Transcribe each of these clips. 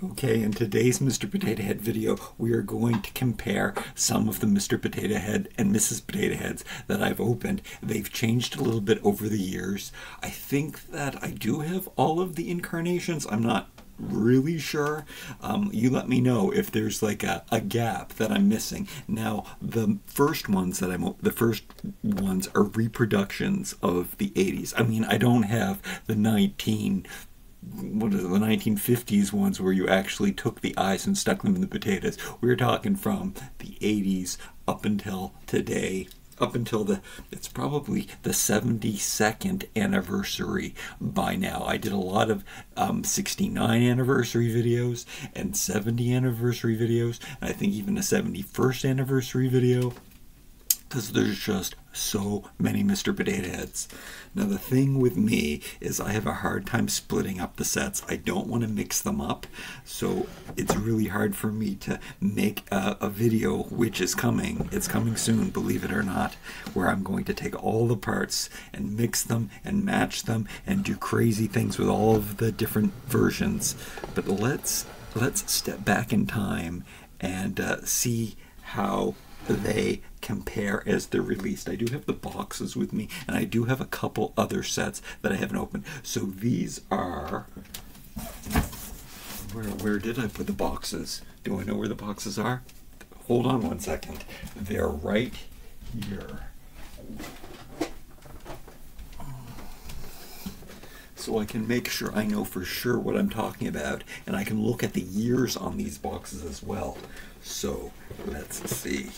Okay, in today's Mr. Potato Head video, we are going to compare some of the Mr. Potato Head and Mrs. Potato Heads that I've opened. They've changed a little bit over the years. I think that I do have all of the incarnations. I'm not really sure. You let me know if there's like a gap that I'm missing. Now, the first ones are reproductions of the 80s. I mean, I don't have the 1950s ones where you actually took the eyes and stuck them in the potatoes. We're talking from the 80s up until today, up until it's probably the 72nd anniversary by now. I did a lot of 69 anniversary videos and 70 anniversary videos, and I think even a 71st anniversary video, because there's just so many Mr. Potato Heads. Now the thing with me is I have a hard time splitting up the sets. I don't want to mix them up, so it's really hard for me to make a video, which is coming. It's coming soon, believe it or not, where I'm going to take all the parts and mix them and match them and do crazy things with all of the different versions. But let's step back in time and see how they compare as they're released. I do have the boxes with me, and I do have a couple other sets that I haven't opened. So these are, where did I put the boxes? Do I know where the boxes are? Hold on one second. They're right here. So I can make sure I know for sure what I'm talking about, and I can look at the years on these boxes as well. So let's see.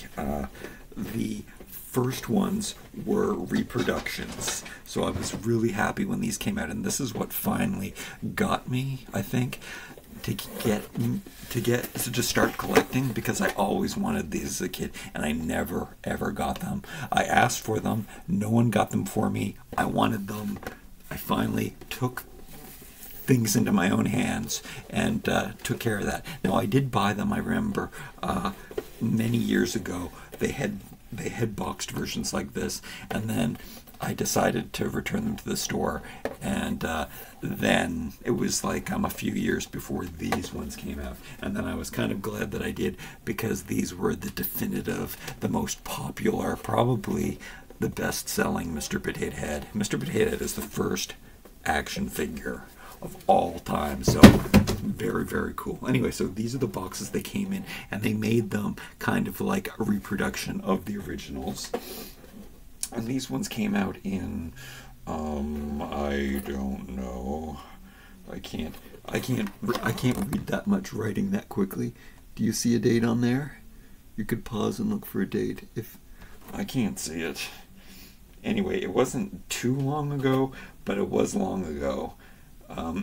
The first ones were reproductions, so I was really happy when these came out, and this is what finally got me, I think, to just start collecting, because I always wanted these as a kid and I never ever got them. I asked for them, no one got them for me. I wanted them. I finally took things into my own hands and took care of that. Now I did buy them. I remember many years ago they had boxed versions like this, and then I decided to return them to the store, and then it was like a few years before these ones came out, and then I was kind of glad that I did, because these were the definitive, the most popular, probably the best-selling Mr. Potato Head. Mr. Potato Head is the first action figure of all time, so very, very cool. Anyway, so these are the boxes they came in, and they made them kind of like a reproduction of the originals. And these ones came out in I don't know. I can't read that much writing that quickly. Do you see a date on there? You could pause and look for a date. If I can't see it. Anyway, it wasn't too long ago, but it was long ago.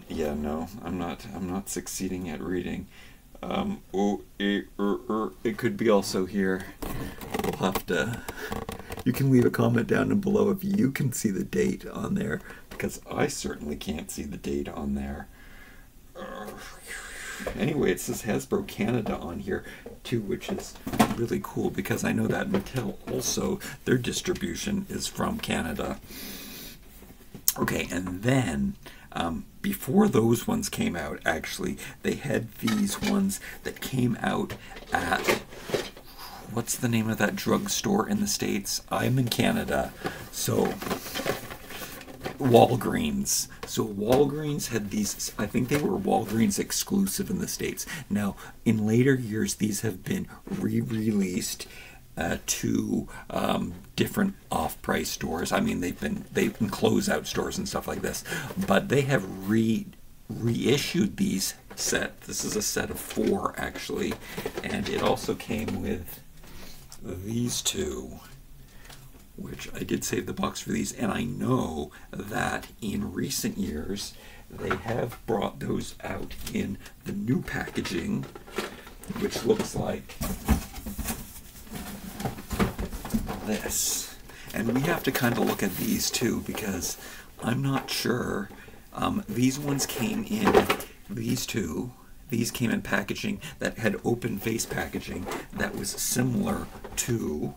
Yeah, no, I'm not succeeding at reading. It could be also here. We'll have to. You can leave a comment down below if you can see the date on there, because I certainly can't see the date on there. Anyway, it says Hasbro Canada on here too, which is really cool, because I know that Mattel also, their distribution is from Canada. Okay, and then before those ones came out, actually, they had these ones that came out at, what's the name of that drugstore in the States? I'm in Canada, so Walgreens. So Walgreens had these, I think they were Walgreens exclusive in the States. Now, in later years, these have been re-released to different off-price stores. I mean, they've been closeout stores and stuff like this, but they have reissued these sets. This is a set of 4 actually, and it also came with these two, which I did save the box for these, and I know that in recent years they have brought those out in the new packaging, which looks like this. And we have to kind of look at these too, because I'm not sure. These ones came in, these came in packaging that had open face packaging that was similar to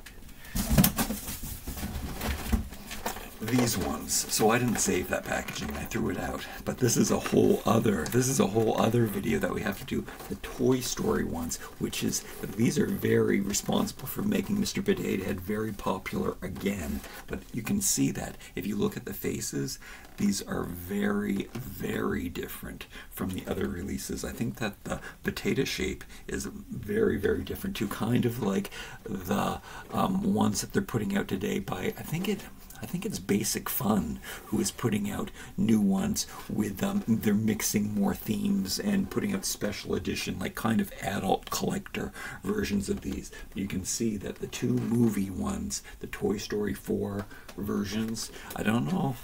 these ones. So I didn't save that packaging, I threw it out. But this is a whole other video that we have to do. The Toy Story ones, which is, these are very responsible for making Mr. Potato Head very popular again. But you can see that if you look at the faces, these are very, very different from the other releases. I think that the potato shape is very, very different too, kind of like the ones that they're putting out today by, I think it's Basic Fun who is putting out new ones with they're mixing more themes and putting out special edition, like kind of adult collector versions of these. You can see that the two movie ones, the Toy Story 4 versions, I don't know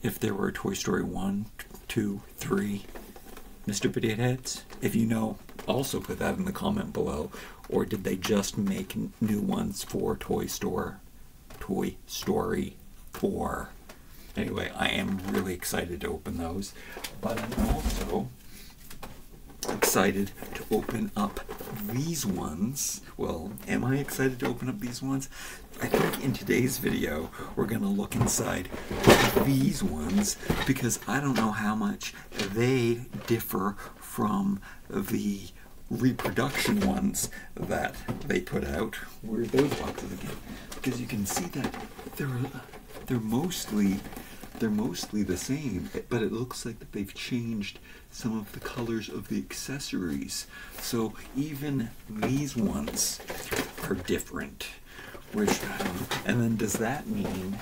if there were Toy Story 1, 2, 3 Mr. Potato Heads. If you know, also put that in the comment below. Or did they just make new ones for Toy Story 4? Anyway, I am really excited to open those, but I'm also excited to open up these ones. Well, am I excited to open up these ones? I think in today's video we're going to look inside these ones because I don't know how much they differ from the reproduction ones that they put out. Where are those boxes again? Because you can see that they're mostly the same, but it looks like that they've changed some of the colors of the accessories. So even these ones are different. Which, and then does that mean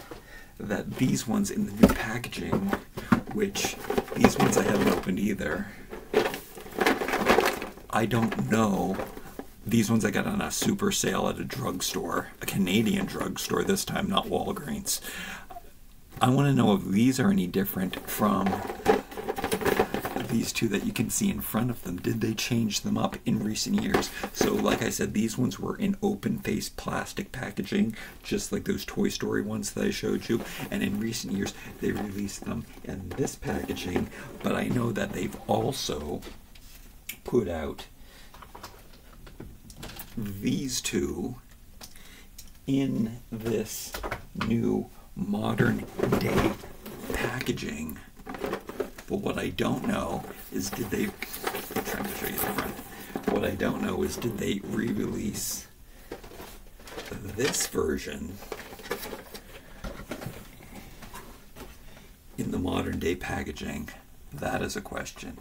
that these ones in the new packaging, which these ones I haven't opened either, I don't know. These ones I got on a super sale at a drugstore, a Canadian drugstore this time, not Walgreens. I want to know if these are any different from these two that you can see in front of them. Did they change them up in recent years? So like I said, these ones were in open-face plastic packaging, just like those Toy Story ones that I showed you. And in recent years, they released them in this packaging. But I know that they've also put out these two in this new modern day packaging. But what I don't know is I'm trying to show you the front. What I don't know is did they re-release this version in the modern day packaging? That is a question.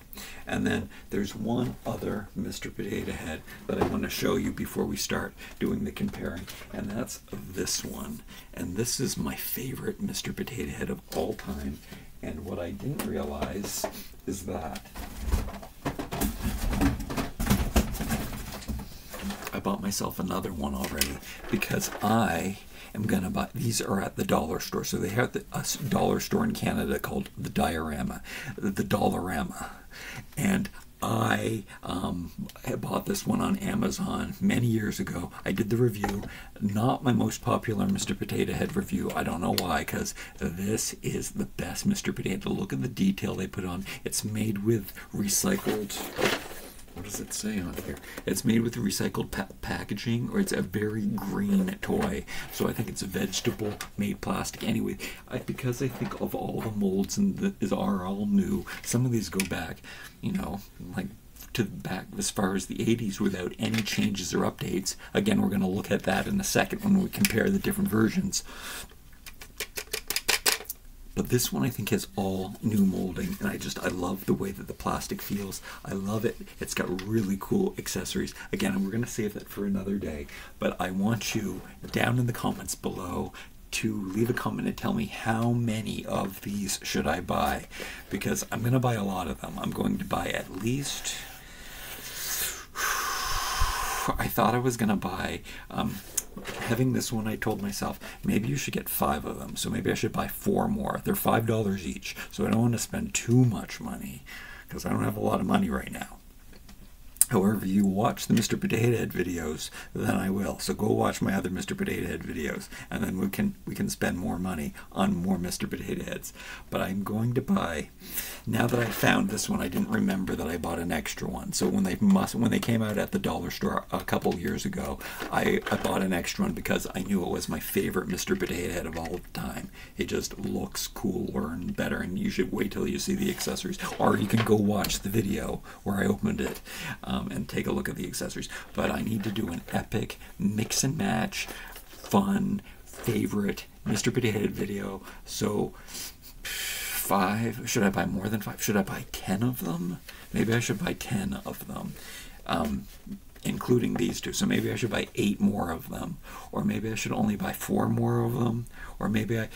And then there's one other Mr. Potato Head that I want to show you before we start doing the comparing, and that's this one. And this is my favorite Mr. Potato Head of all time. And what I didn't realize is that I bought myself another one already because I am gonna buy. These are at the dollar store, so they have a dollar store in Canada called the Dollarama, and I bought this one on Amazon many years ago. I did the review, not my most popular Mr. Potato Head review. I don't know why, because this is the best Mr. Potato. Look at the detail they put on. It's made with recycled, what does it say on here? It's made with recycled packaging, or it's a very green toy. So I think it's a vegetable made plastic. Anyway, because I think of all the molds and are all new, some of these go back, you know, like to back as far as the 80s without any changes or updates. Again, we're going to look at that in a second when we compare the different versions. But this one I think has all new molding, and I love the way that the plastic feels. I love it. It's got really cool accessories. Again, we're going to save that for another day, but I want you down in the comments below to leave a comment and tell me how many of these should I buy, because I'm going to buy a lot of them. I'm going to buy at least, I thought I was going to buy, having this one, I told myself, maybe you should get 5 of them. So maybe I should buy 4 more. They're $5 each. So I don't want to spend too much money because I don't have a lot of money right now. However, you watch the Mr. Potato Head videos, then I will. So go watch my other Mr. Potato Head videos, and then we can spend more money on more Mr. Potato Heads. But I'm going to buy. Now that I found this one, I didn't remember that I bought an extra one. So when they came out at the dollar store a couple years ago, I bought an extra one because I knew it was my favorite Mr. Potato Head of all time. It just looks cooler and better, and you should wait till you see the accessories, or you can go watch the video where I opened it. And take a look at the accessories. But I need to do an epic mix and match, fun, favorite Mr. Potato Head video. So 5, should I buy more than 5? Should I buy 10 of them? Maybe I should buy 10 of them, including these two. So maybe I should buy 8 more of them, or maybe I should only buy 4 more of them, or maybe I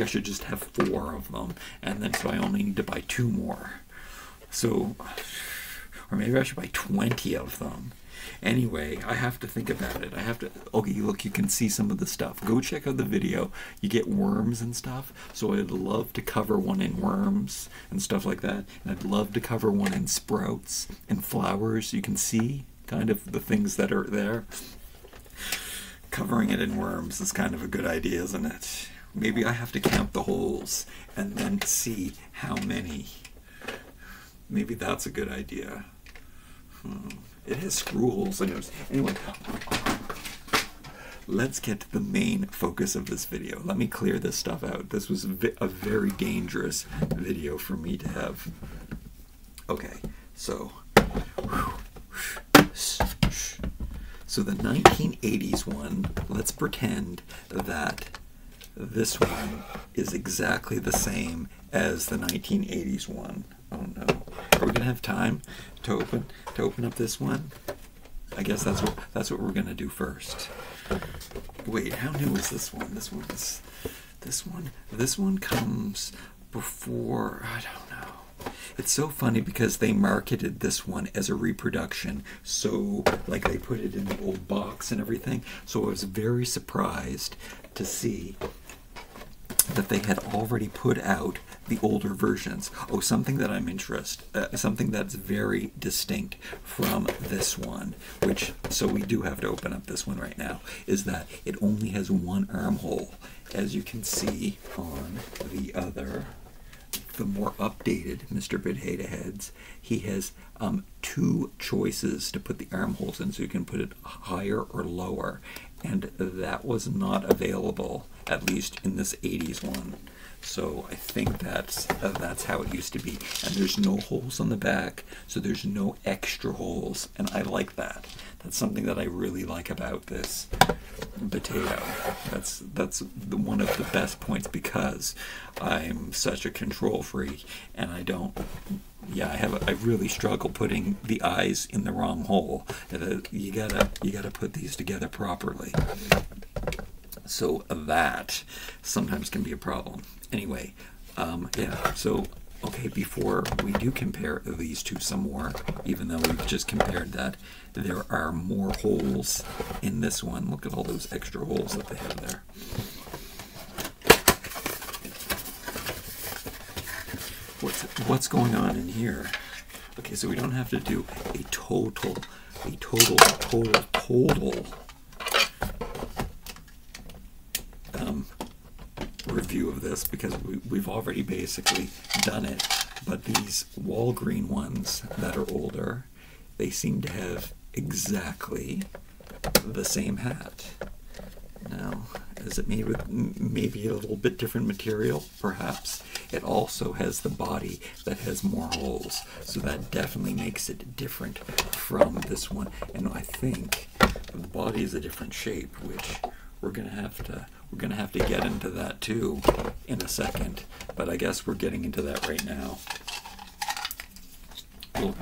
should just have 4 of them, and then so I only need to buy 2 more. So, or maybe I should buy 20 of them. Anyway, I have to think about it. Okay, look, you can see some of the stuff. Go check out the video. You get worms and stuff. So I'd love to cover one in worms and stuff like that. And I'd love to cover one in sprouts and flowers. You can see kind of the things that are there. Covering it in worms is kind of a good idea, isn't it? Maybe I have to count the holes and then see how many. Maybe that's a good idea. It has screw holes in it. Anyway, let's get to the main focus of this video. Let me clear this stuff out. This was a very dangerous video for me to have. Okay, so the 1980s one, let's pretend that this one is exactly the same as the 1980s one. Oh no. Are we gonna have time to open up this one? I guess that's what we're gonna do first. Wait, how new is this one? This one comes before, I don't know. It's so funny because they marketed this one as a reproduction, so like they put it in the old box and everything. So I was very surprised to see that they had already put out the older versions. Oh, something that I'm interested, something that's very distinct from this one, which, so we do have to open up this one right now, is that it only has one armhole. As you can see on the other, the more updated Mr. Potato Heads, he has 2 choices to put the armholes in, so you can put it higher or lower, and that was not available, at least in this 80s one. So I think that's how it used to be. And there's no holes on the back, so there's no extra holes, and I like that. That's something that I really like about this potato. That's one of the best points, because I'm such a control freak, and I don't. Yeah, I really struggle putting the eyes in the wrong hole. You gotta put these together properly. So that sometimes can be a problem. Anyway, yeah, so, okay, before we do compare these two some more, even though we've just compared that, there are more holes in this one. Look at all those extra holes that they have there. What's going on in here? Okay, so we don't have to do a total review of this, because we've already basically done it. But these Walgreen ones that are older, they seem to have exactly the same hat. Now, is it made with maybe a little bit different material? Perhaps. It also has the body that has more holes, so that definitely makes it different from this one. And I think the body is a different shape, which we're gonna have to get into that too in a second. But I guess we're getting into that right now. Look.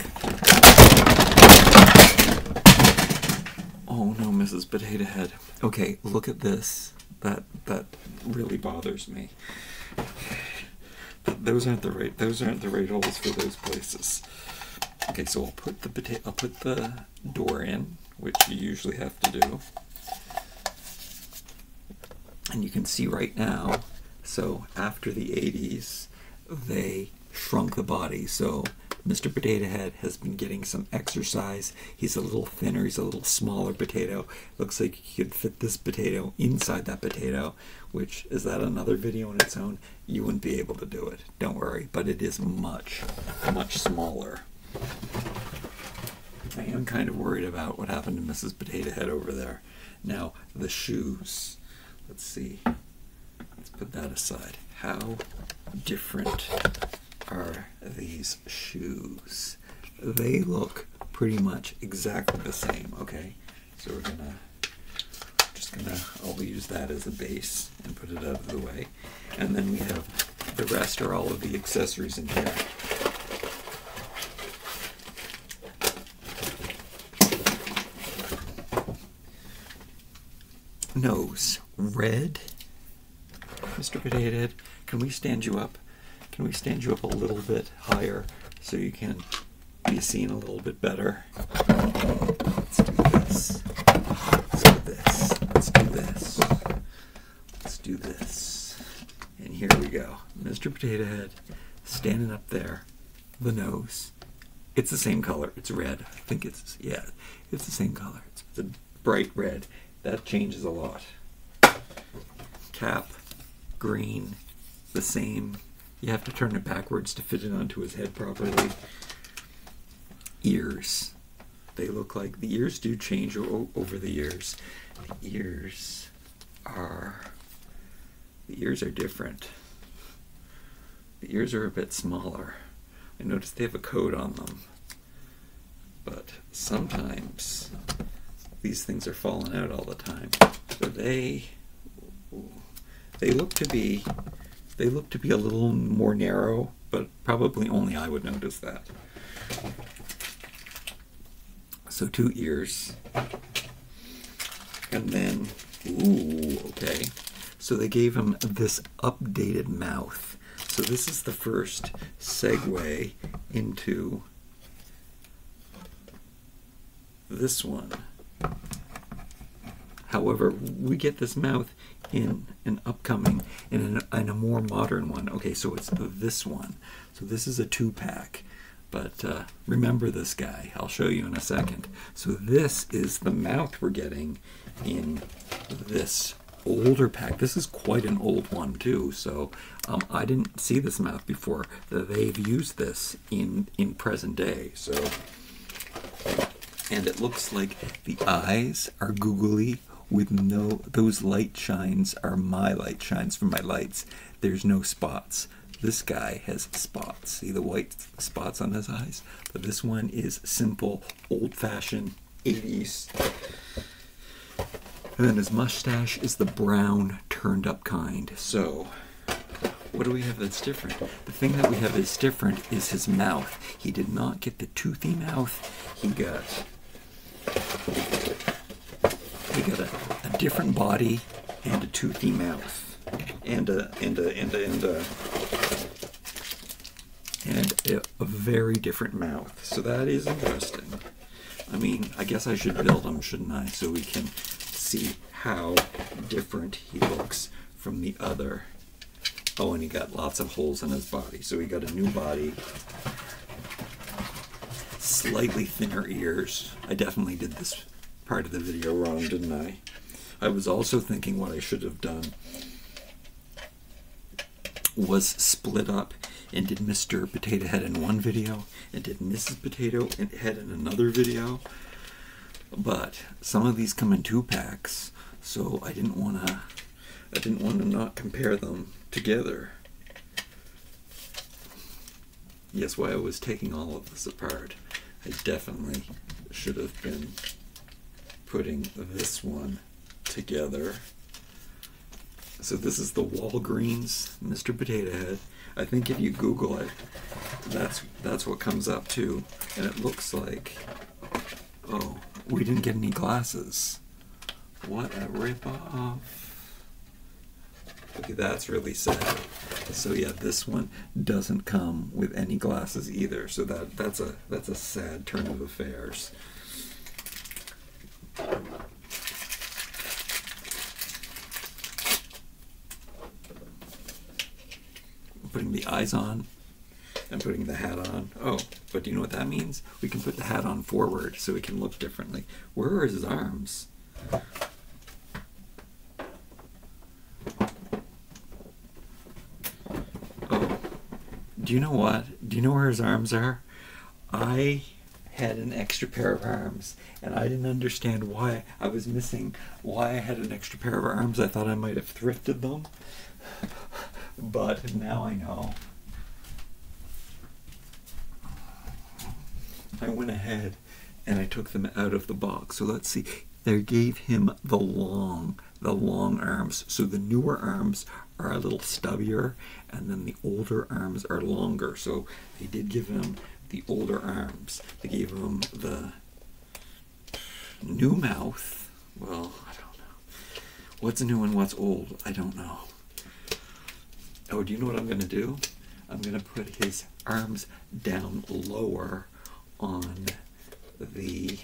Oh no, Mrs. Potato Head. Okay, look at this. That really bothers me. Those aren't the right holes for those places. Okay, so I'll put the door in, which you usually have to do. And you can see right now, so after the 80s, they shrunk the body. So Mr. Potato Head has been getting some exercise. He's a little thinner, he's a little smaller potato. Looks like you could fit this potato inside that potato, which, is that another video on its own? You wouldn't be able to do it, don't worry, but it is much, much smaller. I am kind of worried about what happened to Mrs. Potato Head over there. Now, the shoes. Let's see. Let's put that aside. How different are these shoes? They look pretty much exactly the same. Okay, so I'll use that as a base and put it out of the way. And then we have, the rest are all of the accessories in here. Nose, red. Mr. Potato Head, can we stand you up? Can we stand you up a little bit higher so you can be seen a little bit better? Let's do this. Let's do this. Let's do this. Let's do this. And here we go. Mr. Potato Head standing up there. The nose. It's the same color. It's red. I think it's, yeah, it's the same color. It's a bright red. That changes a lot. Cap, green, the same. You have to turn it backwards to fit it onto his head properly. Ears. They look like, the ears do change over the years. The ears are different. The ears are a bit smaller. I noticed they have a coat on them. But sometimes these things are falling out all the time. So they look to be a little more narrow, but probably only I would notice that. So 2 ears. And then, ooh, okay. So they gave him this updated mouth. So this is the first segue into this one. However, we get this mouth in an upcoming, in a more modern one. Okay, so it's this one. So this is a 2-pack. But remember this guy. I'll show you in a second. So this is the mouth we're getting in this older pack. This is quite an old one too. So I didn't see this mouth before. They've used this in present day. So, and it looks like the eyes are googly with no, those light shines are my light shines from my lights. There's no spots. This guy has spots. See the white spots on his eyes? But this one is simple, old-fashioned 80s. And then his mustache is the brown, turned-up kind. So, what do we have that's different? The thing that we have that's different is his mouth. He did not get the toothy mouth. He got a different body and a toothy mouth. And a very different mouth. So that is interesting. I mean, I guess I should build him, shouldn't I? So we can see how different he looks from the other. Oh, and he got lots of holes in his body. So he got a new body. Slightly thinner ears. I definitely did this part of the video wrong, didn't I? I was also thinking what I should have done was split up and did Mr. Potato Head in one video and did Mrs. Potato Head in another video. But some of these come in 2-packs, so I didn't want to not compare them together. Yes, while I was taking all of this apart, I definitely should have been putting this one together. So this is the Walgreens Mr. Potato Head. I think if you Google it, that's what comes up too. And it looks like, oh, we didn't get any glasses. What a ripoff. Okay, that's really sad. So yeah, this one doesn't come with any glasses either. So that's a sad turn of affairs. Putting the eyes on. and putting the hat on. Oh, but do you know what that means? We can put the hat on forward so we can look differently. Where are his arms? Oh, do you know what? Do you know where his arms are? I had an extra pair of arms, and I didn't understand why I was missing, why I had an extra pair of arms. I thought I might have thrifted them, but now I know. I went ahead and I took them out of the box. So let's see. They gave him the long arms. So the newer arms are a little stubbier, and then the older arms are longer. So they did give him the older arms. They gave him the new mouth. Well, I don't know. What's new and what's old? I don't know. Oh, do you know what I'm going to do? I'm going to put his arms down lower on the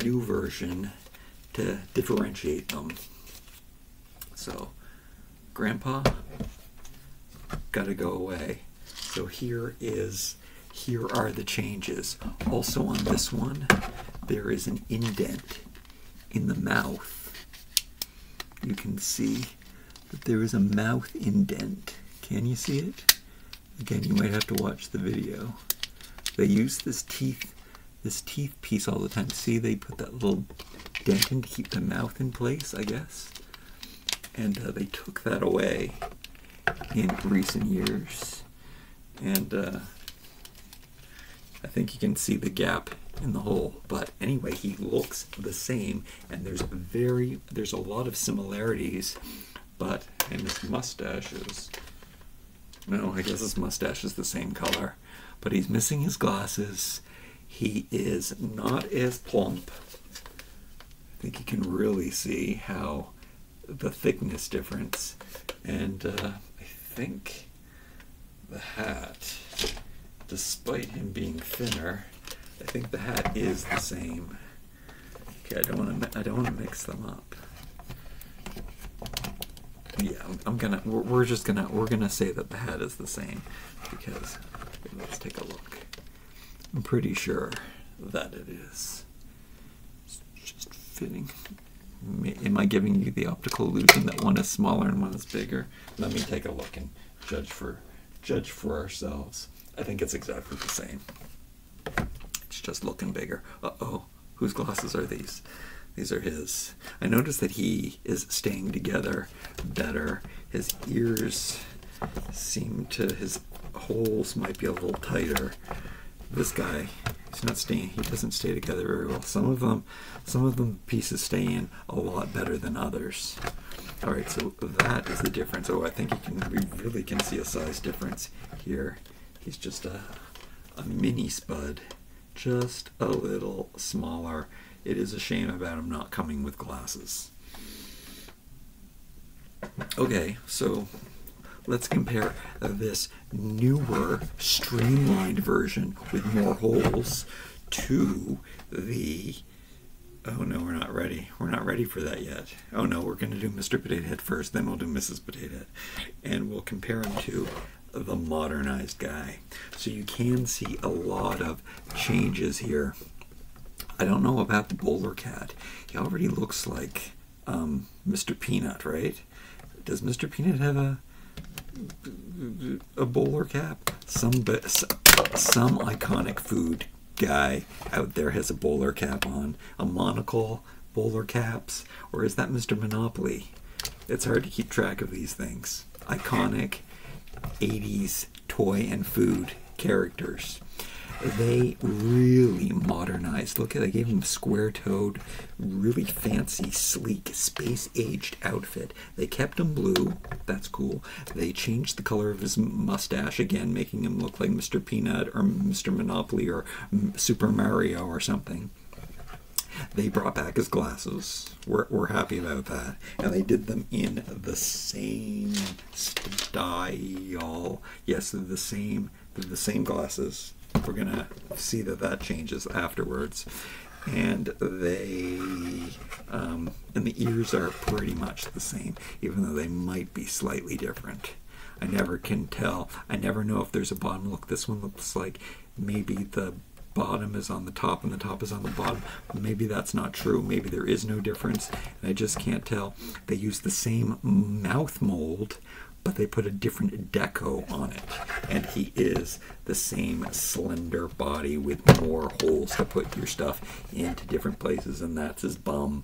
new version to differentiate them. So, Grandpa, gotta go away. So here are the changes. Also on this one, there is an indent in the mouth. You can see that there is a mouth indent. Can you see it? Again, you might have to watch the video. They use this teeth piece all the time. See, they put that little dent in to keep the mouth in place, I guess. And they took that away in recent years. And I think you can see the gap in the hole. But anyway, he looks the same, and there's a lot of similarities. But in his mustache is, no, I guess his mustache is the same color. But he's missing his glasses. He is not as plump. I think you can really see how the thickness difference. And I think the hat, despite him being thinner, I think the hat is the same. Okay, I don't want to mix them up. Yeah, we're gonna say that the hat is the same, because let's take a look. I'm pretty sure that it is. It's just fitting. Am I giving you the optical illusion that one is smaller and one is bigger? Let me take a look and judge for ourselves. I think it's exactly the same. It's just looking bigger. Uh-oh, whose glasses are these? These are his. I noticed that he is staying together better. His ears seem to, his holes might be a little tighter. This guy, he's not staying, he doesn't stay together very well. Some of them pieces stay in a lot better than others. All right, so that is the difference. Oh, I think we really can see a size difference here. He's just a mini spud, just a little smaller. It is a shame about him not coming with glasses. Okay, so let's compare this newer, streamlined version with more holes to the... Oh no, we're not ready. We're not ready for that yet. Oh no, we're going to do Mr. Potato Head first, then we'll do Mrs. Potato Head. And we'll compare him to the modernized guy. So you can see a lot of changes here. I don't know about the bowler cat. He already looks like Mr. Peanut, right? Does Mr. Peanut have a bowler cap? Some iconic food guy out there has a bowler cap on. A monocle, bowler caps, or is that Mr. Monopoly? It's hard to keep track of these things. Iconic 80s toy and food characters. They really modernized. Look at, they gave him a square-toed, really fancy, sleek, space-aged outfit. They kept him blue. That's cool. They changed the color of his mustache again, making him look like Mr. Peanut or Mr. Monopoly or Super Mario or something. They brought back his glasses. We're happy about that. And they did them in the same style. Yes, they're the same glasses. We're gonna see that changes afterwards. And and the ears are pretty much the same, even though they might be slightly different. I never can tell. I never know if there's a bottom. Look, this one looks like maybe the bottom is on the top and the top is on the bottom. Maybe that's not true. Maybe there is no difference, and I just can't tell. They use the same mouth mold, but they put a different deco on it. And he is the same slender body with more holes to put your stuff into different places, and that's his bum.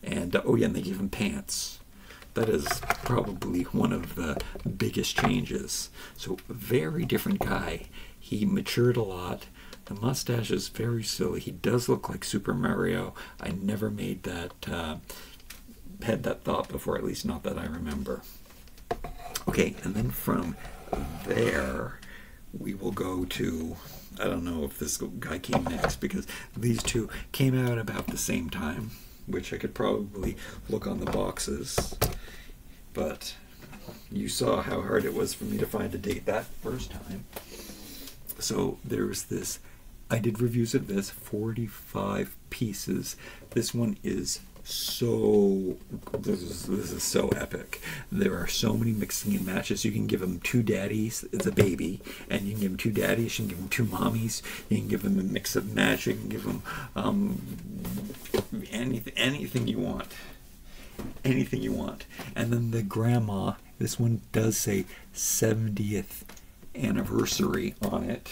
And oh yeah, and they give him pants. That is probably one of the biggest changes. So very different guy. He matured a lot. The mustache is very silly. He does look like Super Mario. I never made that, had that thought before, at least not that I remember. Okay, and then from there, we will go to, I don't know if this guy came next, because these two came out about the same time, which I could probably look on the boxes, but you saw how hard it was for me to find a date that first time. So there's this, I did reviews of this, 45 pieces. This one is so, this is so epic. There are so many mixing and matches. You can give them two daddies, it's a baby, and you can give them two daddies, you can give them two mommies, you can give them a mix of match, you can give them anything you want. Anything you want. And then the grandma, this one does say 70th anniversary on it.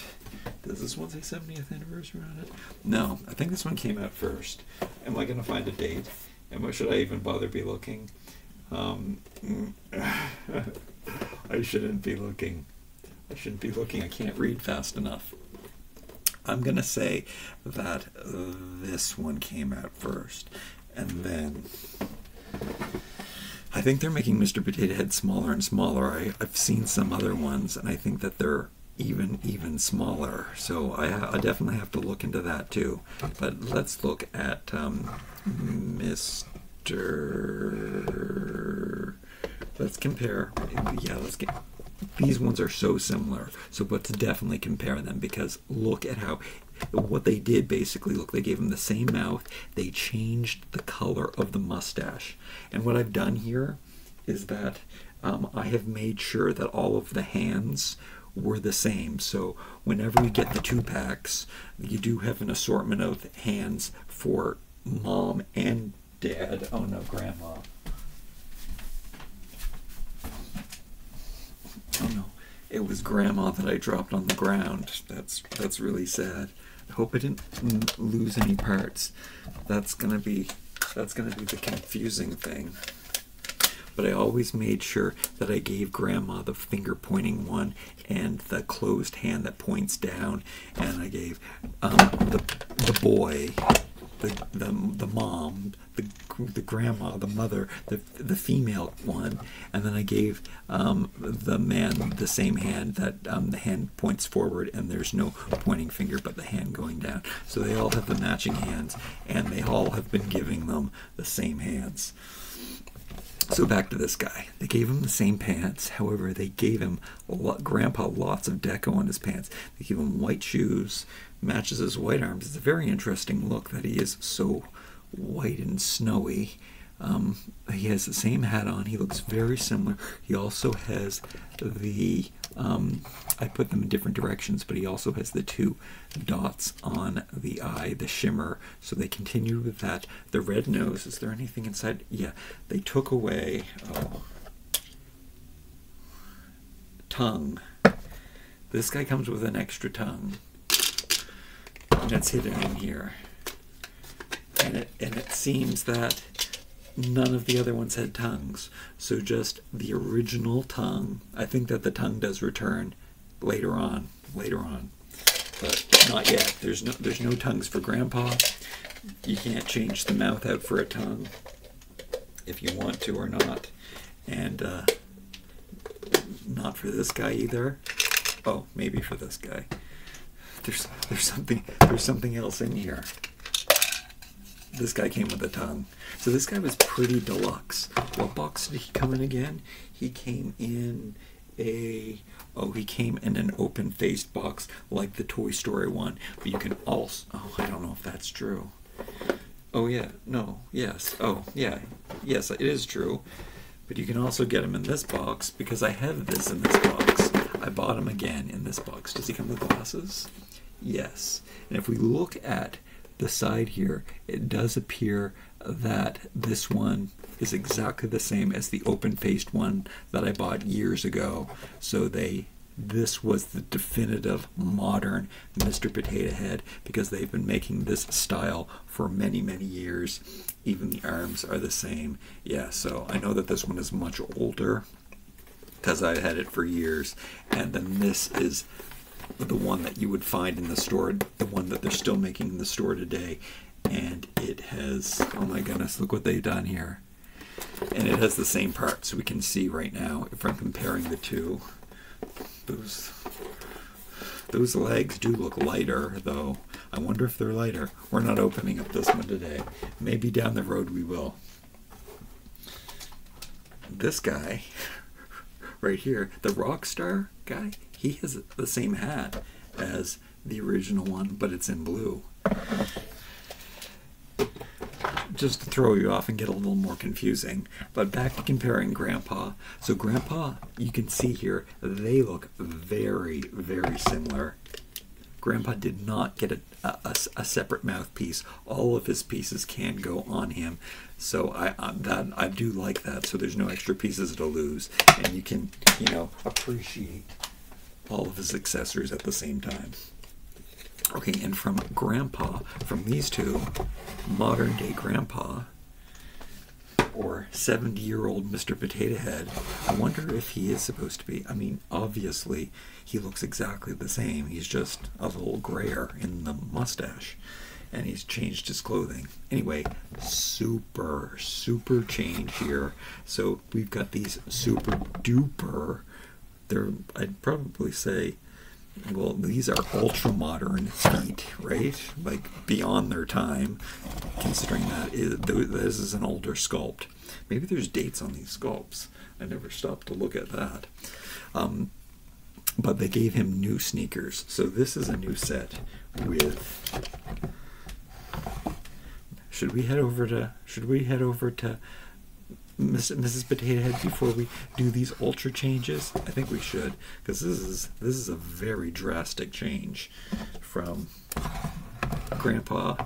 Does this one say 70th anniversary on it? No, I think this one came out first. Am I going to find a date? And should I even bother be looking? I shouldn't be looking. I shouldn't be looking. I can't read fast enough. I'm going to say that this one came out first. And then I think they're making Mr. Potato Head smaller and smaller. I've seen some other ones, and I think that they're even smaller. So I definitely have to look into that too. But let's look at Mr. Let's compare. Yeah, let's get. These ones are so similar. So let's definitely compare them, because look at how what they did basically. Look, they gave him the same mouth. They changed the color of the mustache. And what I've done here is that I have made sure that all of the hands were the same. So whenever you get the 2-packs, you do have an assortment of hands for mom and dad. Oh no, grandma. Oh no, it was grandma that I dropped on the ground. That's really sad. I hope I didn't lose any parts. That's gonna be the confusing thing. But I always made sure that I gave grandma the finger pointing one and the closed hand that points down, and I gave the boy, the mom, the grandma, the mother, the female one, and then I gave the man the same hand, that the hand points forward and there's no pointing finger but the hand going down. So they all have the matching hands, and they all have been giving them the same hands. So back to this guy. They gave him the same pants. However, they gave him grandpa lots of deco on his pants. They gave him white shoes, matches his white arms. It's a very interesting look that he is so white and snowy. He has the same hat on. He looks very similar. He also has the I put them in different directions, but he also has the 2 dots on the eye, the shimmer. So they continued with that. The red nose. Is there anything inside? Yeah, they took away tongue. This guy comes with an extra tongue, and it's hidden in here. And it seems that none of the other ones had tongues, so just the original tongue. I think that the tongue does return later on, but not yet. There's no tongues for grandpa. You can't change the mouth out for a tongue if you want to or not, and not for this guy either. Oh, maybe for this guy. There's something else in here. This guy came with a tongue. So this guy was pretty deluxe. What box did he come in again? He came in an open-faced box like the Toy Story one. But you can also, I don't know if that's true. Oh yeah, no, yes, oh yeah, yes, it is true. But you can also get him in this box because I have this in this box. I bought him again in this box. Does he come with glasses? Yes. And if we look at the side here, it does appear that this one is exactly the same as the open-faced one that I bought years ago. So this was the definitive modern Mr. Potato Head because they've been making this style for many, many years. Even the arms are the same. Yeah, so I know that this one is much older because I had it for years. And then this is the one that you would find in the store, the one that they're still making in the store today. And it has, oh my goodness, look what they've done here. And it has the same parts. We can see right now, if I'm comparing the two, those legs do look lighter, though. I wonder if they're lighter. We're not opening up this one today. Maybe down the road we will. This guy, right here, the rock star guy, he has the same hat as the original one, but it's in blue. Just to throw you off and get a little more confusing. But back to comparing Grandpa. So Grandpa, you can see here, they look very, very similar. Grandpa did not get a separate mouthpiece. All of his pieces can go on him. So I do like that. So there's no extra pieces to lose. And you can, you know, appreciate all of his accessories at the same time. Okay, and from Grandpa, from these two, modern day Grandpa, or 70-year-old Mr. Potato Head, I wonder if he is supposed to be, I mean, obviously, he looks exactly the same. He's just a little grayer in the mustache, and he's changed his clothing. Anyway, super, super change here. So we've got these super duper, I'd probably say, well, these are ultra modern feet, right? Like beyond their time, considering that this is an older sculpt. Maybe there's dates on these sculpts. I never stopped to look at that. But they gave him new sneakers. So this is a new set with. Should we head over to Mrs. Potato Head before we do these ultra changes? I think we should, because this is a very drastic change from Grandpa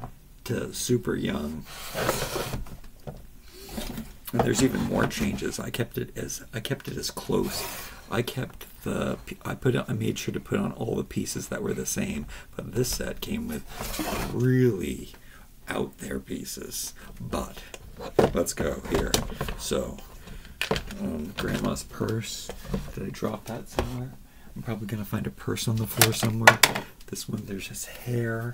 to super young. And there's even more changes. I kept it as close. I made sure to put on all the pieces that were the same, but this set came with really out there pieces. But let's go here. So, Grandma's purse. Did I drop that somewhere? I'm probably going to find a purse on the floor somewhere. This one, there's his hair.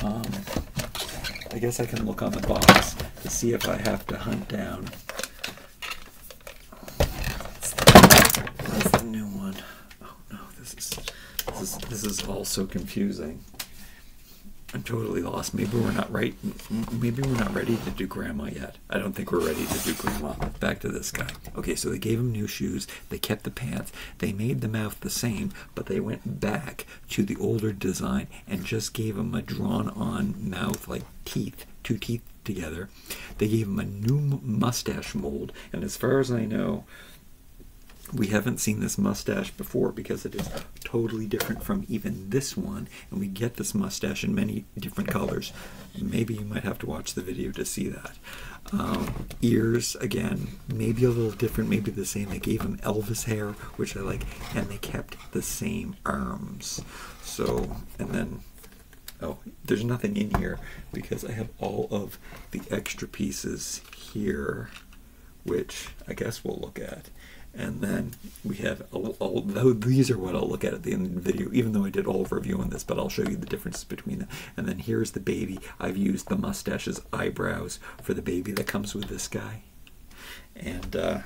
I guess I can look on the box to see if I have to hunt down. That's the new one. Oh no, this is all so confusing. I'm totally lost. Maybe we're not right. Maybe we're not ready to do Grandma yet. I don't think we're ready to do Grandma. Back to this guy. Okay, so they gave him new shoes. They kept the pants. They made the mouth the same, but they went back to the older design and just gave him a drawn-on mouth, like teeth, two teeth together. They gave him a new mustache mold, and as far as I know, we haven't seen this mustache before because it is totally different from even this one, and we get this mustache in many different colors. Maybe you might have to watch the video to see that. Ears, again, maybe a little different, maybe the same. They gave him Elvis hair, which I like, and they kept the same arms. So, and then, oh, there's nothing in here because I have all of the extra pieces here, which I guess we'll look at. And then we have these are what I'll look at the end of the video, even though I did a whole review on this, but I'll show you the differences between them. And then here's the baby. I've used the mustache's eyebrows for the baby that comes with this guy. And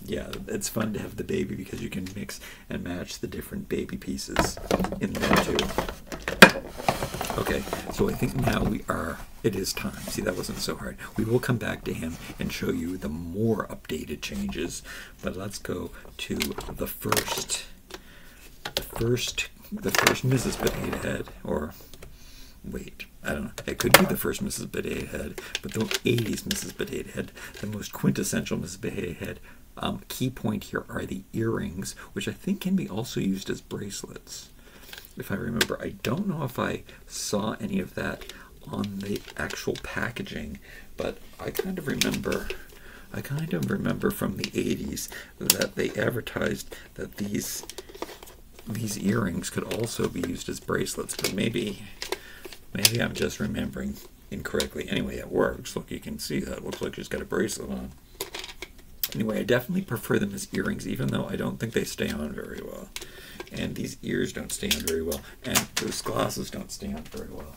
yeah, it's fun to have the baby because you can mix and match the different baby pieces in there too. Okay, so I think now it is time. See, that wasn't so hard. We will come back to him and show you the more updated changes, but let's go to the first Mrs. Potato Head, or wait, I don't know, it could be the first Mrs. Potato Head, but the 80s Mrs. Potato Head, the most quintessential Mrs. Potato Head. Key point here are the earrings, which I think can be also used as bracelets, if I remember. I don't know if I saw any of that on the actual packaging, but I kind of remember from the 80s that they advertised that these earrings could also be used as bracelets, but maybe I'm just remembering incorrectly. Anyway, it works. Look, you can see that. It looks like she's got a bracelet on. Anyway, I definitely prefer them as earrings, even though I don't think they stay on very well. And these ears don't stay on very well, and those glasses don't stay on very well.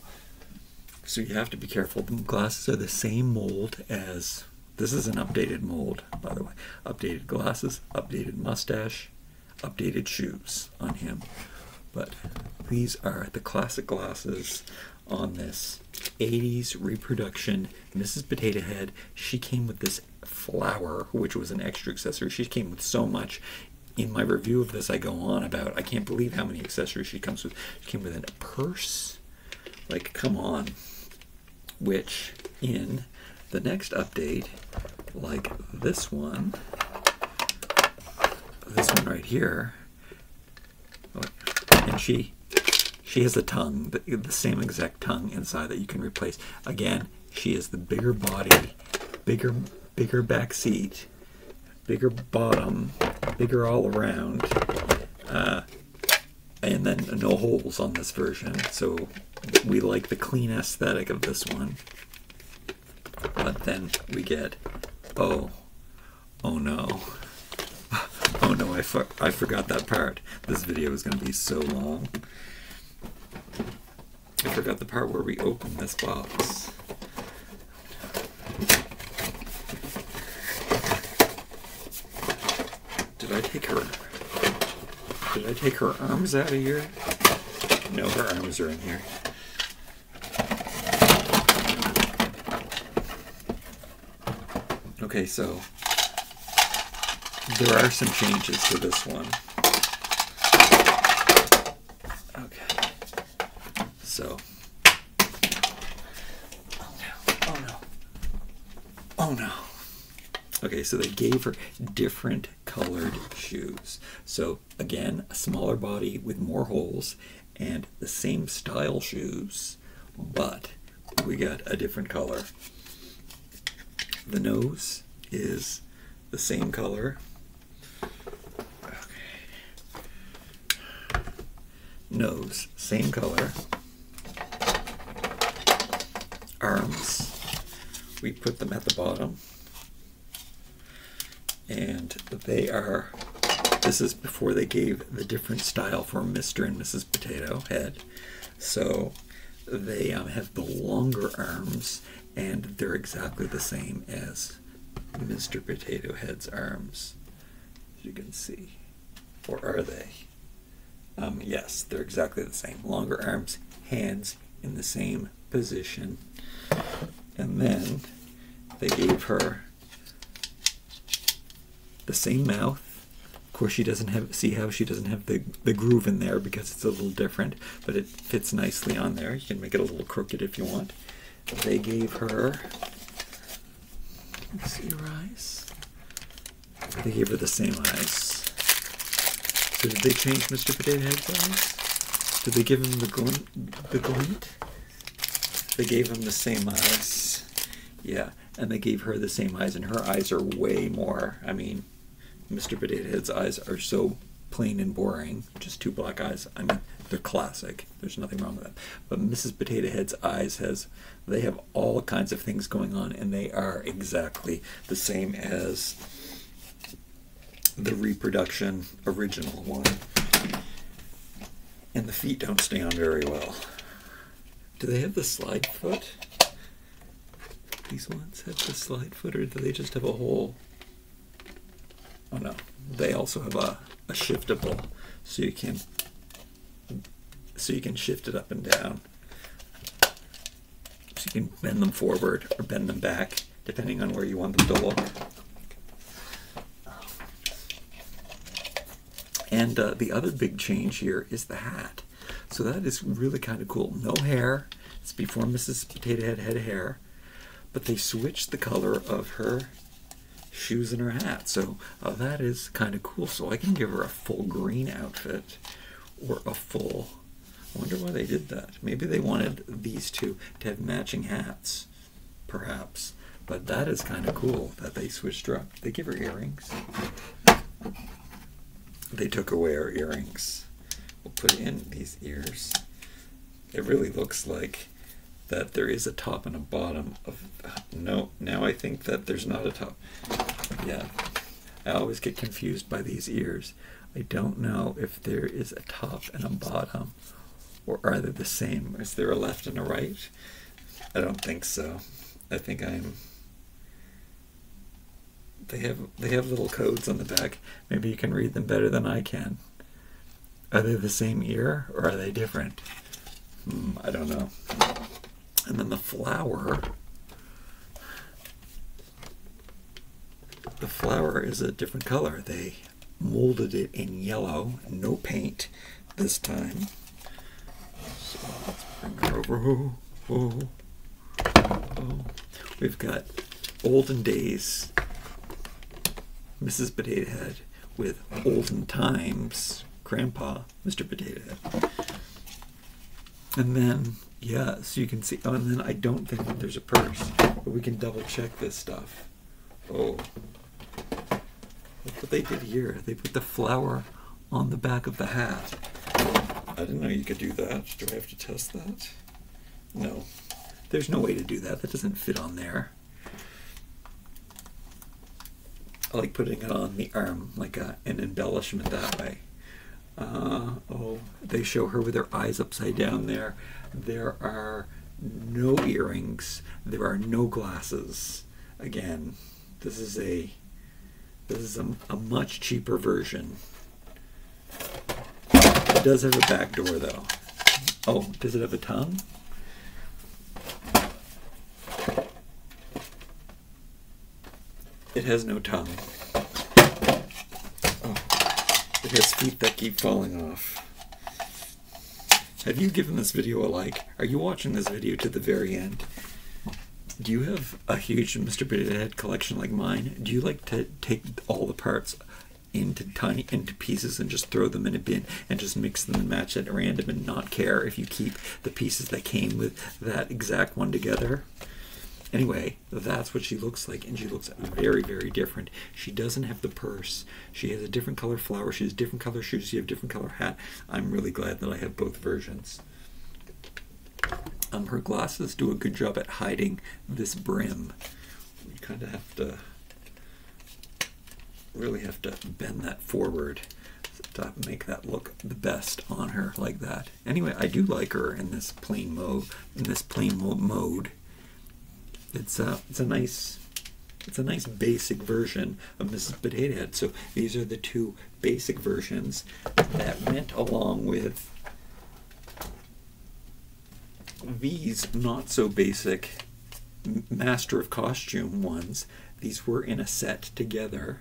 So you have to be careful. The glasses are the same mold as, this is an updated mold, by the way. Updated glasses, updated mustache, updated shoes on him. But these are the classic glasses on this 80s reproduction Mrs. Potato Head. She came with this flower, which was an extra accessory. She came with so much. In my review of this, I go on about, I can't believe how many accessories she comes with. She came with a purse. Like, come on. Which, in the next update, like this one right here, and she has a tongue, the same exact tongue inside that you can replace. Again, she has the bigger body, bigger back seat, bigger bottom, bigger all around, and then no holes on this version. So we like the clean aesthetic of this one. But then we get, oh no. Oh no, I forgot that part. This video is going to be so long. I forgot the part where we open this box. Did I take her arms out of here? No, her arms are in here. Okay, so there are some changes to this one. Okay. So. Oh no. Okay, so they gave her different colored shoes. So again, a smaller body with more holes and the same style shoes, but we got a different color. The nose is the same color. Okay. Nose, same color. Arms, we put them at the bottom. And they are, this is before they gave the different style for Mr. and Mrs. Potato Head. So they have the longer arms, and they're exactly the same as Mr. Potato Head's arms, as you can see. Or are they? Yes, they're exactly the same. Longer arms, hands in the same position. And then they gave her the same mouth. Of course, she doesn't have, see how she doesn't have the groove in there because it's a little different, but it fits nicely on there. You can make it a little crooked if you want. They gave her, let's see her eyes. They gave her the same eyes. So did they change Mr. Potato Head's eyes? Did they give him the glint? They gave him the same eyes. Yeah, and they gave her the same eyes, and her eyes are way more, I mean, Mr. Potato Head's eyes are so plain and boring, just two black eyes. I mean, they're classic. There's nothing wrong with them. But Mrs. Potato Head's eyes they have all kinds of things going on, and they are exactly the same as the reproduction original one. And the feet don't stay on very well. Do they have the slide foot? These ones have the slide foot, or do they just have a hole? Oh no, they also have a shiftable, so you can shift it up and down. So you can bend them forward or bend them back, depending on where you want them to look. And the other big change here is the hat. So that is really kind of cool. No hair, It's before Mrs. Potato Head had hair, but they switched the color of her shoes and her hat. So that is kind of cool. So I can give her a full green outfit or a full... I wonder why they did that. Maybe they wanted these two to have matching hats, perhaps. But that is kind of cool that they switched her up. They give her earrings. They took away her earrings. We'll put in these ears. It really looks like that there is a top and a bottom of... No, now I think that there's not a top. Yeah, I always get confused by these ears. I don't know if there is a top and a bottom, or are they the same? Is there a left and a right? I don't think so. I think I'm... They have little codes on the back. Maybe you can read them better than I can. Are they the same ear, or are they different? I don't know. And then the flower... The flower is a different color. They molded it in yellow, no paint this time. So let's bring her over. Oh. We've got olden days Mrs. Potato Head with olden times Grandpa, Mr. Potato Head. And then, yeah, so you can see, oh, and then I don't think that there's a purse, but we can double check this stuff. Oh. Look what they did here. They put the flower on the back of the hat. I didn't know you could do that. Do I have to test that? No. There's no way to do that. That doesn't fit on there. I like putting it on the arm, like an embellishment that way. Oh, they show her with her eyes upside down there. There are no earrings. There are no glasses. Again, this is a much cheaper version. It does have a back door though. Oh, does it have a tongue? It has no tongue. Oh, it has feet that keep falling off. Have you given this video a like? Are you watching this video to the very end? Do you have a huge Mr. Potato Head collection like mine? Do you like to take all the parts into pieces and just throw them in a bin and just mix them and match at random and not care if you keep the pieces that came with that exact one together? Anyway, that's what she looks like, and she looks very, very different. She doesn't have the purse. She has a different color flower. She has different color shoes. She has a different color hat. I'm really glad that I have both versions. Her glasses do a good job at hiding this brim. You kind of have to, really have to bend that forward to make that look the best on her like that. Anyway, I do like her in this plain mode. It's a nice basic version of Mrs. Potato Head. So these are the two basic versions that went along with these not so basic Master of Costume ones. These were in a set together.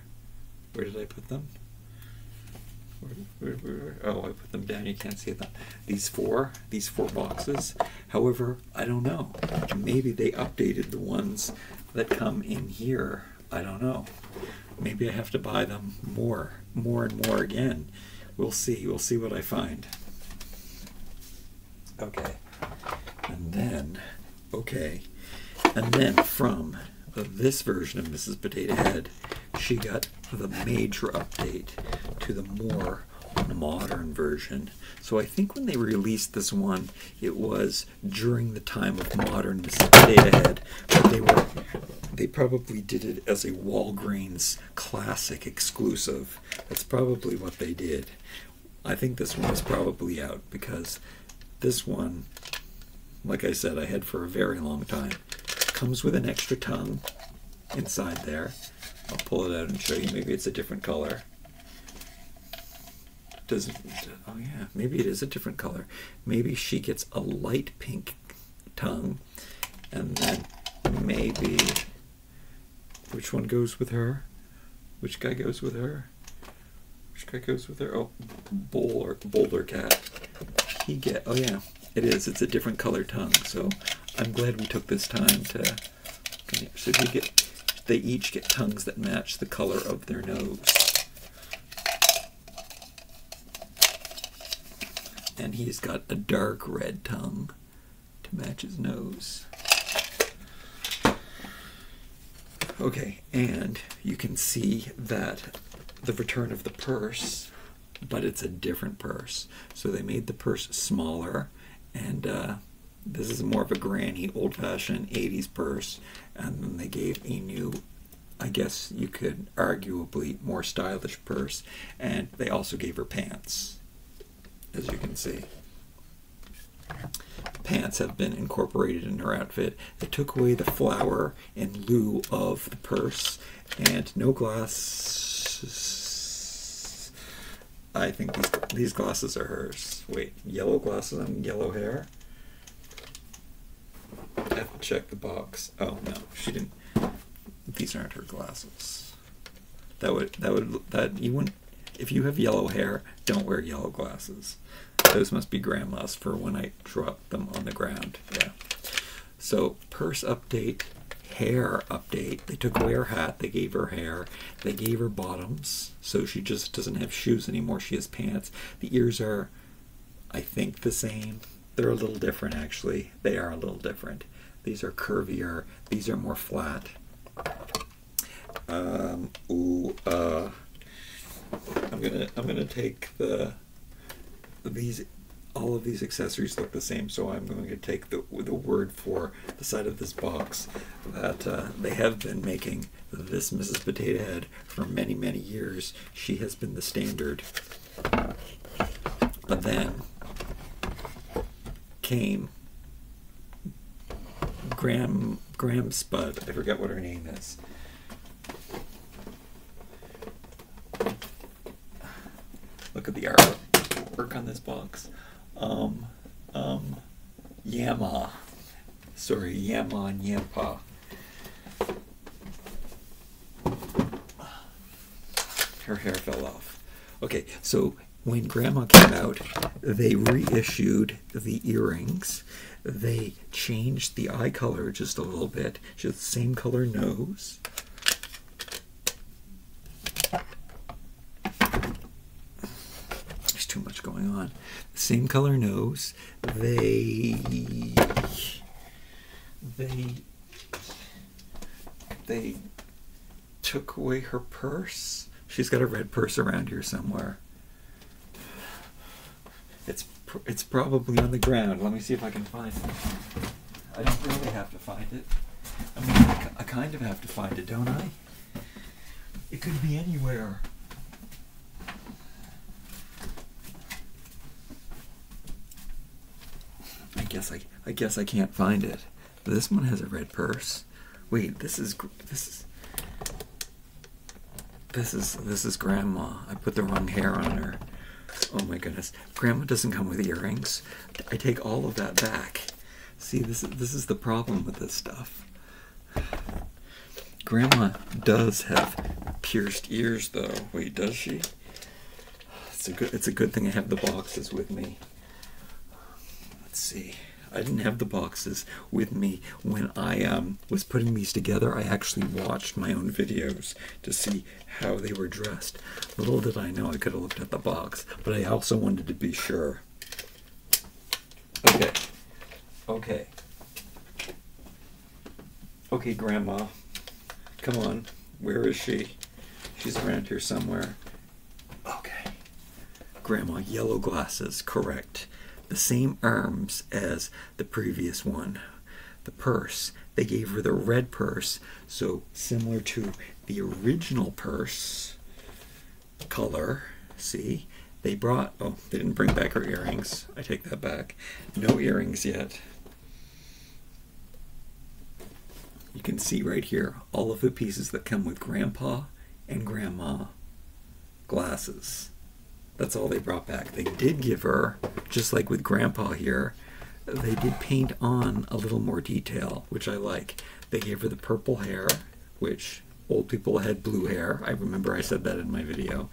Where did I put them? Oh, I put them down. You can't see them. These four boxes. However, I don't know. Maybe they updated the ones that come in here. I don't know. Maybe I have to buy them more and more again. We'll see. We'll see what I find. Okay. And then from this version of Mrs. Potato Head, she got the major update to the more modern version. So I think when they released this one, it was during the time of modern Mrs. Potato Head, but they probably did it as a Walgreens classic exclusive. That's probably what they did. I think this one is probably out because this one, like I said, I had for a very long time. Comes with an extra tongue inside there. I'll pull it out and show you. Maybe it's a different color. Oh yeah, maybe it is a different color. Maybe she gets a light pink tongue, and then maybe, which one goes with her? Which guy goes with her? Which guy goes with her? Oh, Boulder Cat. Oh yeah, It is. It's a different color tongue. So I'm glad we took this time to. So they each get tongues that match the color of their nose. And he's got a dark red tongue to match his nose. Okay, and you can see that the return of the purse, but it's a different purse. So they made the purse smaller, and this is more of a granny, old-fashioned 80s purse, and then they gave a new, I guess you could arguably more stylish purse, and they also gave her pants, as you can see. Pants have been incorporated in her outfit. They took away the flower in lieu of the purse, and no glasses. I think these glasses are hers. Wait, yellow glasses and yellow hair? I have to check the box. Oh no, she didn't. These aren't her glasses. That you wouldn't. If you have yellow hair, don't wear yellow glasses. Those must be grandma's for when I drop them on the ground. Yeah. So purse update, hair update. They took away her hat. They gave her hair. They gave her bottoms. So she just doesn't have shoes anymore. She has pants. The ears are, I think, the same. They're a little different, actually. They are a little different. These are curvier. These are more flat. I'm gonna take all of these accessories look the same, so I'm going to take the word for the side of this box that they have been making this Mrs. Potato Head for many, many years. She has been the standard. But then came Graham Spud. I forget what her name is. Look at the artwork on this box. Yama. Sorry, Yama and Yampa. Her hair fell off. Okay, so when Grandma came out, they reissued the earrings. They changed the eye color just a little bit. She has the same color nose. There's too much going on. Same color nose. They took away her purse. She's got a red purse around here somewhere. It's probably on the ground. Let me see if I can find it. I don't really have to find it. I mean, I kind of have to find it, don't I? It could be anywhere. I guess I can't find it. This one has a red purse. Wait, this is Grandma. I put the wrong hair on her. Oh my goodness. Grandma doesn't come with earrings. I take all of that back. See, this is the problem with this stuff. Grandma does have pierced ears though. Wait, does she? It's a good thing I have the boxes with me. Let's see. I didn't have the boxes with me when I was putting these together. I actually watched my own videos to see how they were dressed. Little did I know I could have looked at the box, but I also wanted to be sure. Okay, Grandma. Come on. Where is she? She's around here somewhere. Okay. Grandma, yellow glasses, correct. The same arms as the previous one. The purse, they gave her the red purse, so similar to the original purse color. See, they didn't bring back her earrings. I take that back. No earrings yet. You can see right here all of the pieces that come with Grandpa and Grandma glasses. That's all they brought back. They did give her, just like with Grandpa here, they did paint on a little more detail, which I like. They gave her the purple hair, which old people had blue hair. I remember I said that in my video.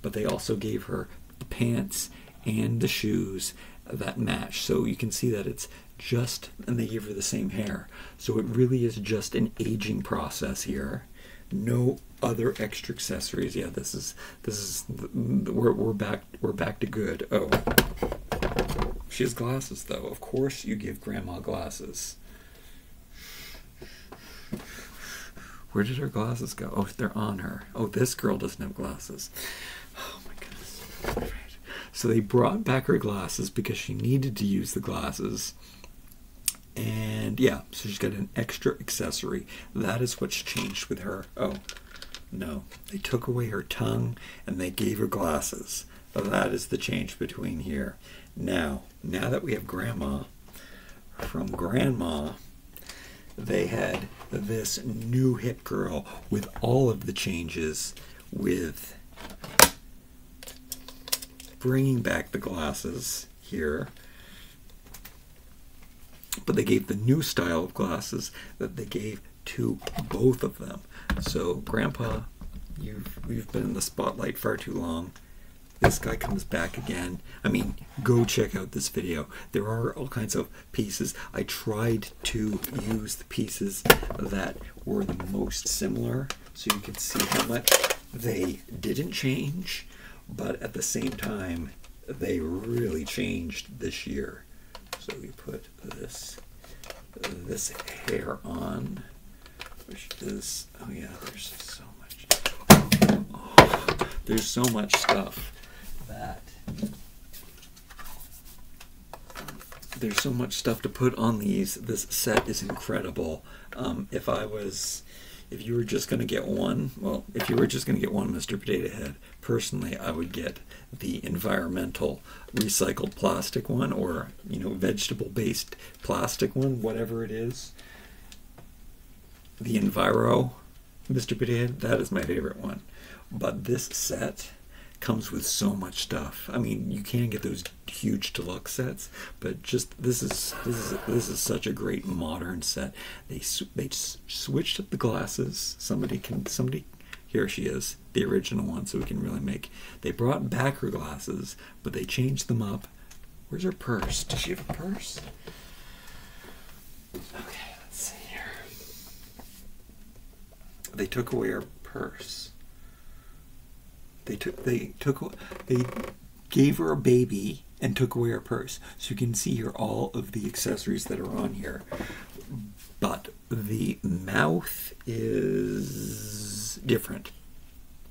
But they also gave her the pants and the shoes that match. So you can see that it's just, and they gave her the same hair. So it really is just an aging process here. No other extra accessories. Yeah, we're back to good. Oh, she has glasses though. Of course you give grandma glasses. Where did her glasses go? Oh, they're on her. Oh, this girl doesn't have glasses. Oh my goodness. Right. So they brought back her glasses because she needed to use the glasses. And yeah, so she's got an extra accessory. That is what's changed with her. Oh, no. They took away her tongue and they gave her glasses. That is the change between here. Now that we have grandma, from grandma, they had this new hip girl with all of the changes, with bringing back the glasses here. But they gave the new style of glasses that they gave to both of them. So, Grandpa, you've been in the spotlight far too long. This guy comes back again. I mean, go check out this video. There are all kinds of pieces. I tried to use the pieces that were the most similar so you could see how much they didn't change, but at the same time, they really changed this year. So we put this hair on, which is, oh yeah, there's so much. Oh, there's so much stuff that there's so much stuff to put on these. This set is incredible. If you were just going to get one, well, if you were just going to get one Mr. Potato Head, personally, I would get the environmental recycled plastic one, or, you know, vegetable-based plastic one, whatever it is. The Enviro Mr. Potato Head, that is my favorite one. But this set comes with so much stuff. I mean, you can get those huge deluxe sets, but just this is such a great modern set. They switched up the glasses. Somebody here she is, the original one, so we can really make. They brought back her glasses, but they changed them up. Where's her purse? Does she have a purse? Okay, let's see here. They took away her purse. They gave her a baby and took away her purse. So you can see here all of the accessories that are on here. But the mouth is different.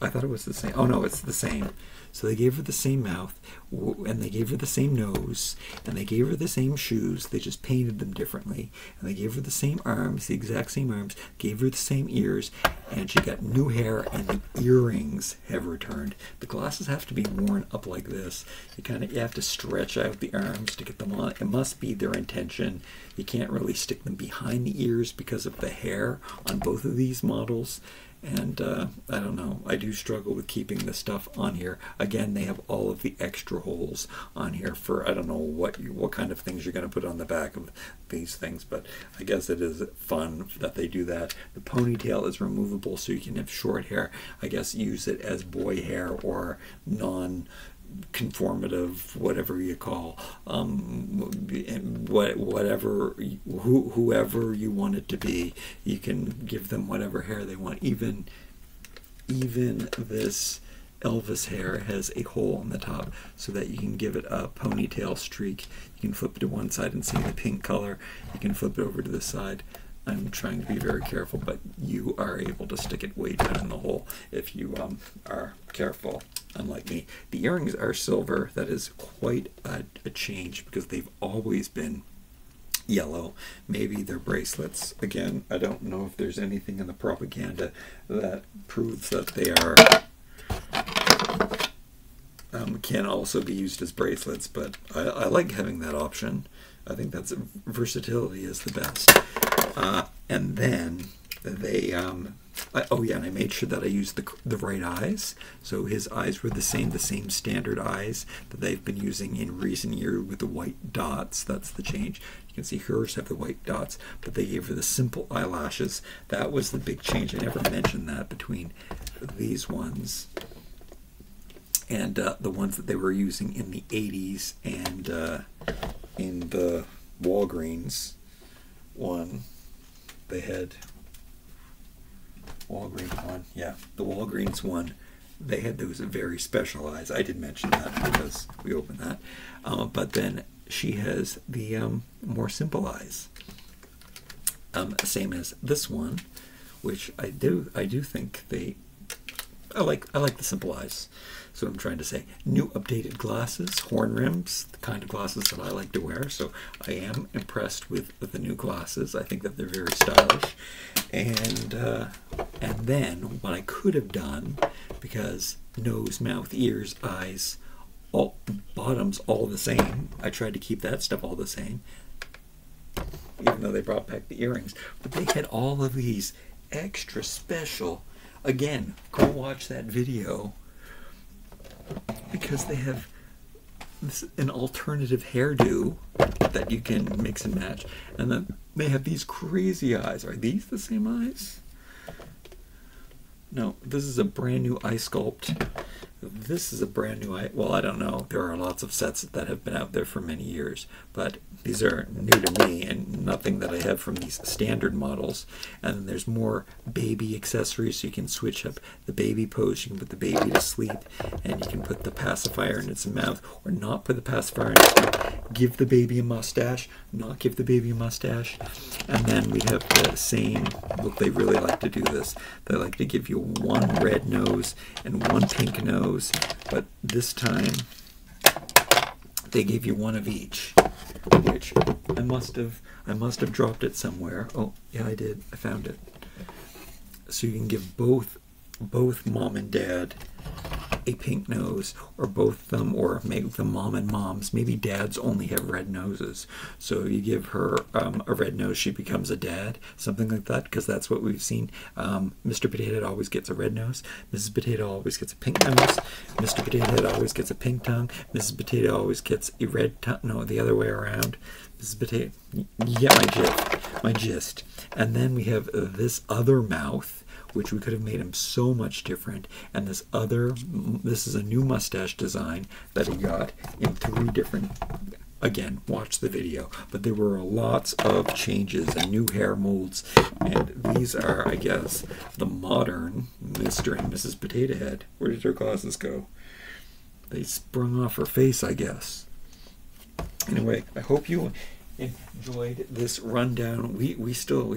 I thought it was the same. Oh no, it's the same. So they gave her the same mouth, and they gave her the same nose, and they gave her the same shoes. They just painted them differently. And they gave her the same arms, the exact same arms, gave her the same ears, and she got new hair, and the earrings have returned. The glasses have to be worn up like this. You have to stretch out the arms to get them on. It must be their intention. You can't really stick them behind the ears because of the hair on both of these models. And I don't know, I do struggle with keeping this stuff on here. Again, they have all of the extra holes on here for, I don't know what kind of things you're going to put on the back of these things, but I guess it is fun that they do that. The ponytail is removable, so you can have short hair. I guess use it as boy hair or non-conformative, whatever you call, whoever you want it to be. You can give them whatever hair they want. Even this Elvis hair has a hole on the top so that you can give it a ponytail streak. You can flip it to one side and see the pink color. You can flip it over to the side. I'm trying to be very careful, but you are able to stick it way down in the hole if you are careful, unlike me. The earrings are silver. That is quite a change because they've always been yellow. Maybe they're bracelets. Again, I don't know if there's anything in the propaganda that proves that they are can also be used as bracelets, but I like having that option. I think that's versatility is the best. And then they, oh yeah, and I made sure that I used the right eyes. So his eyes were the same standard eyes that they've been using in recent years with the white dots. That's the change. You can see hers have the white dots, but they gave her the simple eyelashes. That was the big change. I never mentioned that between these ones and the ones that they were using in the 80s and in the Walgreens one, they had Walgreens one, yeah, the Walgreens one, they had those very special eyes. I did mention that because we opened that, but then she has the more simple eyes, same as this one, which I do think I like the simple eyes. So I'm trying to say, new updated glasses, horn rims, the kind of glasses that I like to wear. So I am impressed with the new glasses. I think that they're very stylish. And then what I could have done, because nose, mouth, ears, eyes, all bottoms all the same. I tried to keep that stuff all the same, even though they brought back the earrings. But they had all of these extra special. Again, go watch that video, because they have an alternative hairdo that you can mix and match, and then they have these crazy eyes. Are these the same eyes? No, this is a brand new eye sculpt. This is a brand new eye. Well, I don't know. There are lots of sets that have been out there for many years, but these are new to me and nothing that I have from these standard models. And then there's more baby accessories, so you can switch up the baby pose. You can put the baby to sleep, and you can put the pacifier in its mouth, or not put the pacifier in its mouth. Give the baby a mustache, not give the baby a mustache. And then we have the same look. They really like to do this. They like to give you one red nose and one pink nose, but this time they gave you one of each, which I must have dropped it somewhere. Oh yeah, I did. I found it. So you can give both mom and dad a pink nose, or both of them, or make them mom and moms. Maybe dads only have red noses, so you give her a red nose, she becomes a dad, something like that, because that's what we've seen. Mr. Potato Head always gets a red nose, Mrs. Potato always gets a pink nose, Mr. Potato Head always gets a pink tongue, Mrs. Potato always gets a red tongue. No, the other way around. Mrs. Potato, yeah, my gist. And then we have this other mouth, which we could have made him so much different. And this is a new mustache design that he got in 3 different, again, watch the video. But there were lots of changes and new hair molds. And these are, I guess, the modern Mr. and Mrs. Potato Head. Where did her glasses go? They sprung off her face, I guess. Anyway, I hope you enjoyed this rundown. We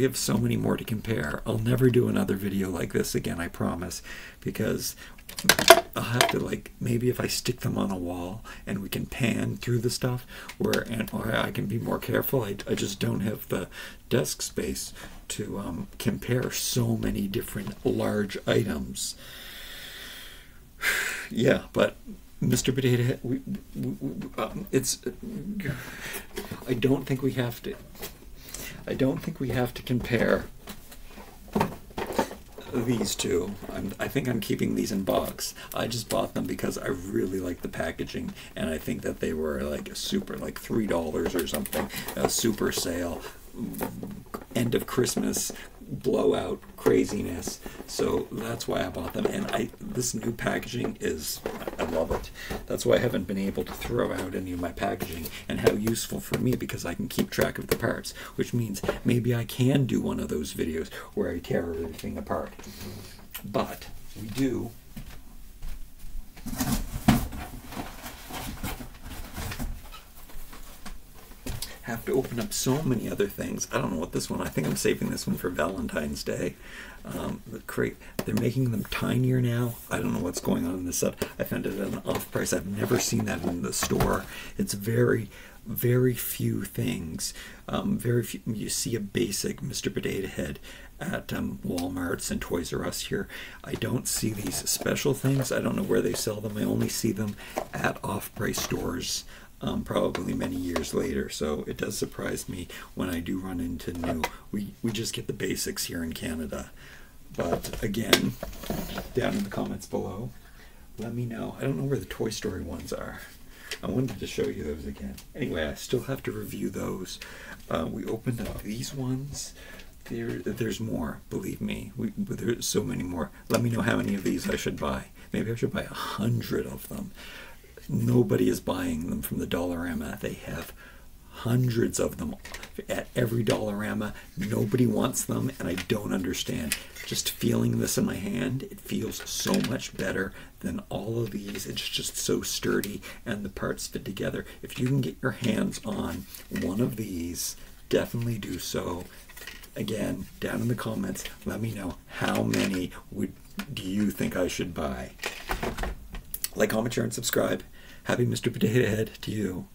have so many more to compare. I'll never do another video like this again, I promise, because I'll have to, maybe if I stick them on a wall and we can pan through the stuff, or I can be more careful. I just don't have the desk space to compare so many different large items. Yeah, but Mr. Potato Head, I don't think we have to. I don't think we have to compare these two. I think I'm keeping these in box. I just bought them because I really like the packaging, and I think that they were like super, like $3 or something, a super sale, end of Christmas blowout craziness. So that's why I bought them, and this new packaging I love it. That's why I haven't been able to throw out any of my packaging, and how useful for me, because I can keep track of the parts, which means maybe I can do one of those videos where I tear everything apart. But we do have to open up so many other things. I don't know what this one, I think I'm saving this one for Valentine's Day. They're making them tinier now. I don't know what's going on in this set. I found it at an off price. I've never seen that in the store. It's very, very few things. Very few. You see a basic Mr. Potato Head at Walmart's and Toys R Us here. I don't see these special things. I don't know where they sell them. I only see them at off-price stores. Probably many years later, so it does surprise me when I do run into new. We just get the basics here in Canada. But again, down in the comments below, let me know. I don't know where the Toy Story ones are. I wanted to show you those again. Anyway, I still have to review those. We opened up these ones. there's more, believe me. There's so many more. Let me know how many of these I should buy. Maybe I should buy 100 of them. Nobody is buying them from the Dollarama. They have hundreds of them at every Dollarama. Nobody wants them, and I don't understand. Just feeling this in my hand, it feels so much better than all of these. It's just so sturdy, and the parts fit together. If you can get your hands on one of these, definitely do so. Again, down in the comments, let me know how many do you think I should buy. Like, comment, share, and subscribe. Happy Mr. Potato Head to you.